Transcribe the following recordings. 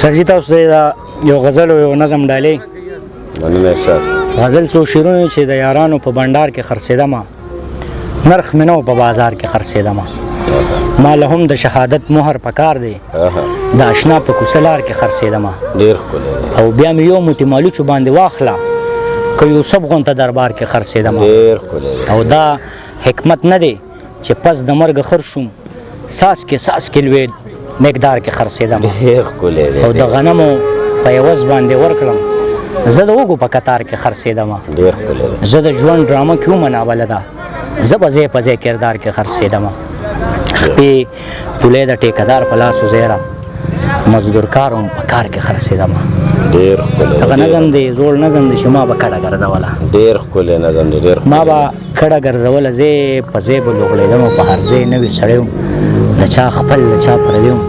سرجي تاسو ته یو غزل او یو نظم ډالې. مننه سر. غزل څو شعرونه چې د یارانو په بنډار کې خرڅېدم، نرخ مې نه و په بازار کې خرڅېدم. ما له هم د شهادت مهر پکار دی، د اشنا په کوڅه لار کې خرڅېدم. ډېر ښکلی او بیا مې یو موټی مالوچو باندې واخله که یوسف غونته دربار کې خرڅېدم. ډېر ښکلی. او دا حکمت نه دی چې پس د مرګ خر شوم، ساس کې لوی مقدار کې خرڅېدم. ډېر ښکلی دی. او د غنمو په عوض باندې ورکړم، زه د وږو په کتار کې خرڅېدم. ډېر ښکلی دی. زه د ژوند ډرامه کې ومنابله ده، زه به ځای په ځای کردار کې خرڅېدم. خپې پولې د ټیکهدار په لاس وزیره، مزدور کار هم په کار کې خرڅېدم. ډېر ښکلی. دغه نظم دی، زوړ نظم دی چې ما به کډه ګرځوله. ډېر ښکلی نظم دی. ډېر ما به کډه ګرځوله، ځای په ځای به لوغړېدم او په هر ځای نوی سړی وم، د چا خپل د چا پردی وم.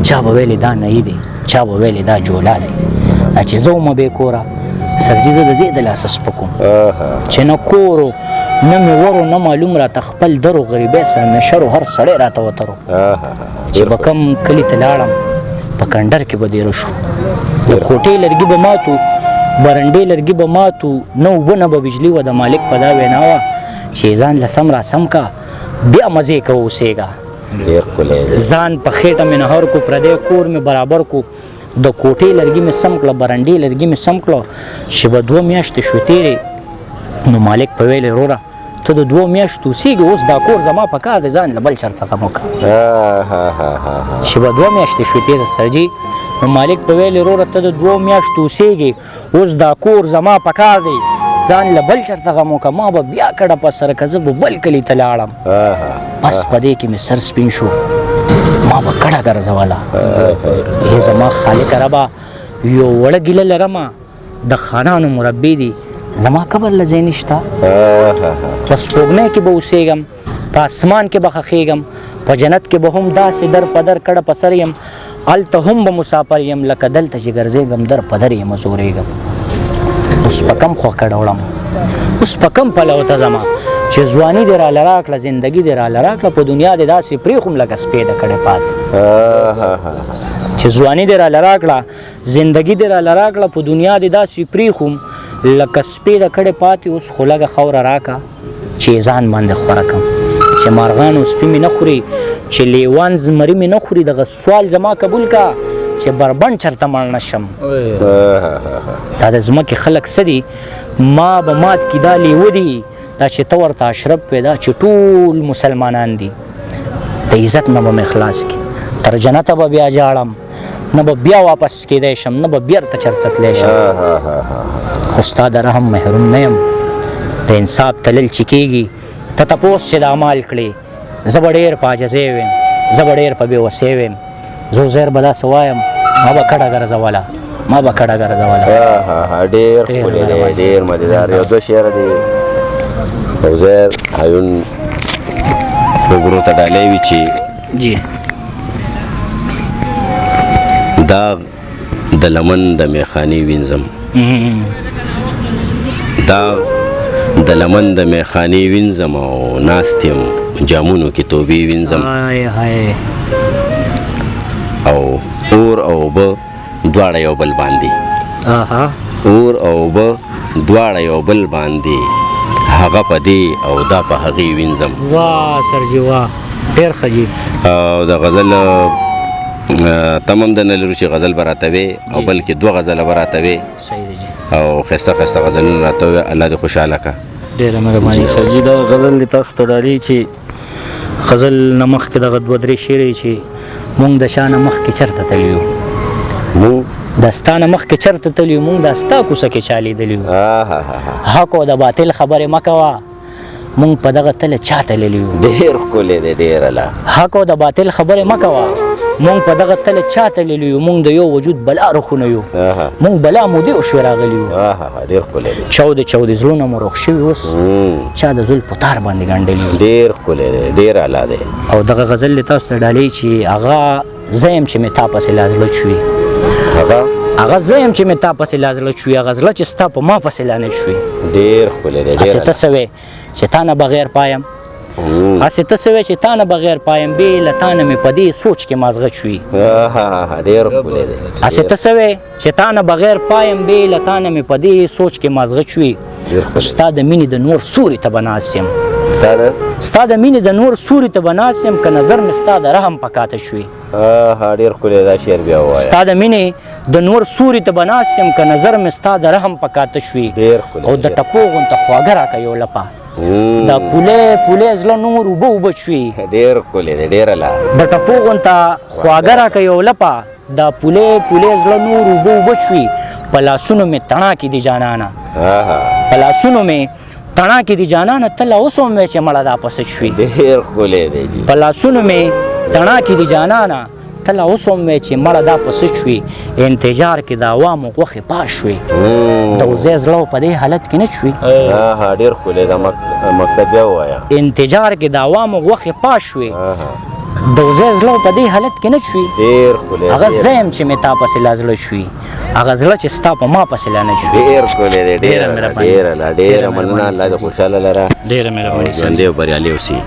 چا به ویلې دا نهي دی، چا به ویلې دا جولا دی. دا چې زه ومه بې کوره سرجي، زه د دې د لاسه سپک وم چې نه کور و نه مې ور و نه معلوم راته خپل در و غریبۍ سره مې شر و هر سړی راته وتر و. چې به کم کلي ته لاړم په کنډر کې به دیره شو، د کوټې لرګي به ماتو، برنډې لرګي به ماتو، نه اوبه نه به بجلي وه. د مالک په دا وینا وه چې ځان له سم را سم کا، بیا مزې کوه اوسېږه. ډېر ښکلی دی. ځان په خېټه مې نهار کو، پردی کور مې برابر کو، د کوټې لرګي مې سم کړه، برنډې لرګي مې سم کړه. چې به 2 میاشتې شوې تېرې، نو مالک په ویلې وروره ته د 2 میاشتو اوسېږې، اوس دا کور زما په کار دی، ځان له بل چېرته غم وکړه. چې به 2 میاشتې شوې تېره سرجي، نو مالک په ویلې وروره ته د 2 میاشتو اوسېږې، اوس دا کور زما په کار دی، ځان له بل چېرته غم وکړه. ما به بیا کډه په سره که زه به بل کلي ته لاړم. بس په دې کې مې سر سپین شو، ما به کډه ګرځوله. ای زما خالق ربه، یو وړه ګیله لرمه، د خانانو مربي دي، زما قبر له ځای نشته. په سپوږمۍ کې به اوسېږم، په اسمان کې به ښخېږم، په جنت کې به هم داسې در په در کډه په سر یم، هلته هم به مسافر یم، لکه دلته چې ګرځېږم در په در یم زورېږم. اوس په کم خوا کډه وړم، اوس په کم پلو ته ځمه چې ځواني دې راله راکړه، زندګي دې راله راکړه، په دنیا دې داسې پرېښوم لکه سپی د کډې پاتې. چې ځواني دې راله راکړه، زندګي دې راله راکړه، په دنیا دې داسې پرېښوم لکه سپی د کډې پاتې. اوس خو لږه خاوره راکړه چې ځان باندې خوره کړم، چې مارغان او سپي مې نه خوري، چې لیوان زمري مې نه خوري. دغه سوال زما قبول کا چې بربند چرته مړ نه شم. دا د ځمکې خلک څه دي، ما به مات کي دا لیوه دي، دا چې ته ورته اشرف پیدا چې ټول مسلمانان دي. د عزت نه به مې خلاص کړي، تر جنته به بیا جاړم، نه به بیا واپس کېدی شم، نه به بیرته چرته تلی شم. خو ستا د رحم محروم نه یم، د انصاف تلل چې کېږي ته تپوس چې د عمال کړې. زه به ډېر په عاجزۍ ویم، زه به ډېر په بېوسۍ ویم، زه زیر به داسې وایم ما به کډه ګرځوله، ما به کډه ګرځوله. ډېر ښکلی دی، ډېر مزېدار. یو 2 شعره دی عزیر هایون وګړو ته ډالۍ وي چې جی داغ د لمن د میخانې وینځم، داغ د لمن د میخانې وینځم، او ناست یم جامونو کې توبې وینځم. او اور او اوبه دواړه یو بل باندې، اور او اوبه دواړه یو بل باندې، هغه په دې او دا په هغې وینځم. واه سرجي واه، ډېر ښه جي. او د غزل تمام د نه لرو چې غزل به راته وې، او بلکې 2 غزله به راته وې، او ښایسته ښایسته غزلونه راته وې. الله دې خوشحاله کړه. ډېره مهرباني سرجي. دا غزل دې تاسو ته ډالۍ چې غزل نه مخکې دغه 2-3 شعرې چې مونږ د شا نه مخکې چېرته تللي یو، مونږ د ستا نه مخکې چېرته تللي یو، مونږ د ستا کوڅه کې چا لیدلي یو. حق او د باطل خبرې مه کوه، مونږ په دغه تله چا تللي یو. ډېر ښکلی دی، ډېر الله. حق او د باطل خبرې مه کوه، مونږ په دغه تله چا تللي یو، مونږ د یو وجود بلا رخونه یو، مونږ بلا مودې وشوې راغلي یو. ډېر ښکلی دی. چاودې زړونه مو روغ شوي، اوس چا د زلفو تار باندې ګنډلي یو. ډېر ښکلی دی، ډېر اعلی دی. او دغه غزل دې تاسو ته ډالۍ چې هغه زه یم چې مې تا پسې لا زړه چوي، هغه زه یم چې مې تا پسې لا زړه چوي، هغه زړه چې ستا په ما پسې لا نه شوي. ډېر ښکلی دی، ډېر. هسې ته څه وې چې تا نه بغیر پایم، هسې ته څه وایې چې تا نه بغیر پایم بې له تا نه مې په دې سوچ کې مازغه شوي ډېر ښکلی دی هسې ته څه وایې چې تا نه بغیر پایم بې له تا نه مې په دې سوچ کې مازغه شوي ستا د مینې د نور سوري ته به ناست یم ستا د مینې د نور سوري ته به ناست یم که نظر مې ستا د رحم په کاته شوي ډېر ښکلی دا شعر بیا ووایه ستا د مینې د نور سوري ته به ناست یم که نظر مې ستا د رحم په کاته شوي او د ټپو غونته خواږه راکه یو لپه دا پولی زړه نور اوبه اوبه شوي ډېر ښکلی دی ډېره لار د ټپو غونته خواږه راکه یو لپه دا پولی زړه نور اوبه اوبه شوي په لاسونو مې تڼاکې دي جانانه په لاسونو مې تڼاکې دي جانانه ته لا اوس هم وایې چې مړه دا پسه شوي ډېر ښکلی دی جي په لاسونو مې تڼاکې دي جانانه ته لا اوس هم وایې چې مړه دا پسه شوي انتظار کې د عوامو غوښې پاش شوي د وزې زړه په دې حالت کې نه شوي ډېر ښکلی دا مکتب بیا ووایه انتظار کې د عوامو غوښې پاش شوي د وزې زړه په دې حالت کې نه شوي ډېر ښکلی هغه زه یم چې مې تا پسې لا زړه شوي هغه زړه چې ستا په ما پسې لا نه شوي ډېر ښکلی دی ډېره مننه الله دې خوشحاله لره ډېره مهرباني ژوندی او بریالي اوسي